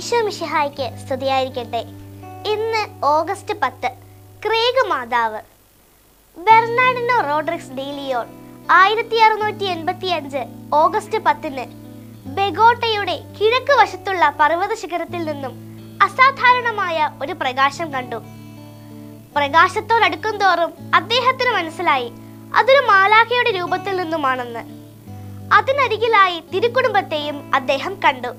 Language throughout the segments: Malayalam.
ഈശോ മിശിഹായ്ക്ക് സ്തുതിയായിരിക്കട്ടെ. ഇന്ന് ഓഗസ്റ്റ് 10, ക്രേഗ് മാതാവ്. Bernardino Rodriguez de Leon 1685 August 10 ബെഗോട്ടയുടെ കിഴക്ക് വശത്തുള്ള പർവ്വത ശിഖരത്തിൽ നിന്നും അസാധാരണമായ ഒരു പ്രകാശം കണ്ടു. പ്രകാശത്തോടടുക്കും തോറും അദ്ദേഹത്തിന് മനസ്സിലായി അതൊരു മാലാഖയുടെ രൂപത്തിൽ നിന്നുമാണെന്ന്. അതിനരികിലായി തിരുക്കുടുംബത്തെയും അദ്ദേഹം കണ്ടു.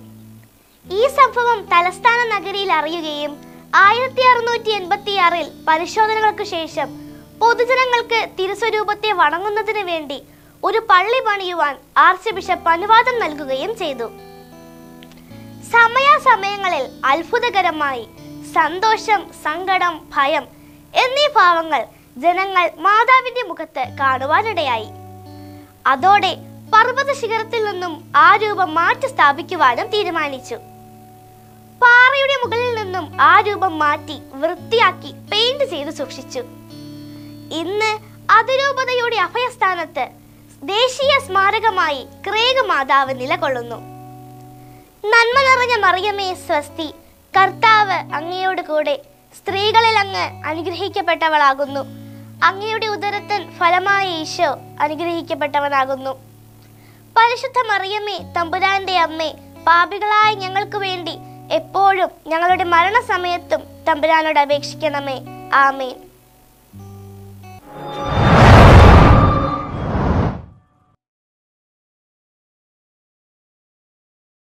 ഈ സംഭവം തലസ്ഥാന നഗരിയിൽ അറിയുകയും 1686 പരിശോധനകൾക്ക് ശേഷം പൊതുജനങ്ങൾക്ക് തിരുസ്വരൂപത്തെ വണങ്ങുന്നതിന് വേണ്ടി ഒരു പള്ളി പണിയുവാൻ ആർച്ച് ബിഷപ്പ് അനുവാദം നൽകുകയും ചെയ്തു. സമയാസമയങ്ങളിൽ അത്ഭുതകരമായി സന്തോഷം, സങ്കടം, ഭയം എന്നീ ഭാവങ്ങൾ ജനങ്ങൾ മാതാവിന്റെ മുഖത്ത് കാണുവാനിടയായി. അതോടെ പർവ്വത ശിഖരത്തിൽ നിന്നും ആ രൂപം മാറ്റി സ്ഥാപിക്കുവാനും തീരുമാനിച്ചു. പാറയുടെ മുകളിൽ നിന്നും ആ രൂപം മാറ്റി വൃത്തിയാക്കി പെയിന്റ് ചെയ്ത് സൂക്ഷിച്ചു. ഇന്ന് അതിരൂപതയുടെ അഭയസ്ഥാനത്ത് ദേശീയ സ്മാരകമായി ക്രേഗ് മാതാവ് നിലകൊള്ളുന്നു. നന്മ നിറഞ്ഞ മറിയമേ സ്വസ്തി, കർത്താവ് അങ്ങയോട് കൂടെ, സ്ത്രീകളിൽ അങ്ങ് അനുഗ്രഹിക്കപ്പെട്ടവളാകുന്നു. അങ്ങയുടെ ഉദരത്തിൻ ഫലമായ ഈശോ അനുഗ്രഹിക്കപ്പെട്ടവനാകുന്നു. പരിശുദ്ധ മറിയമേ, തമ്പുരാന്റെ അമ്മേ, പാപികളായ ഞങ്ങൾക്ക് വേണ്ടി എപ്പോഴും ഞങ്ങളുടെ മരണസമയത്തും തമ്പുരാനോട് അപേക്ഷിക്കണമേ. ആമേൻ.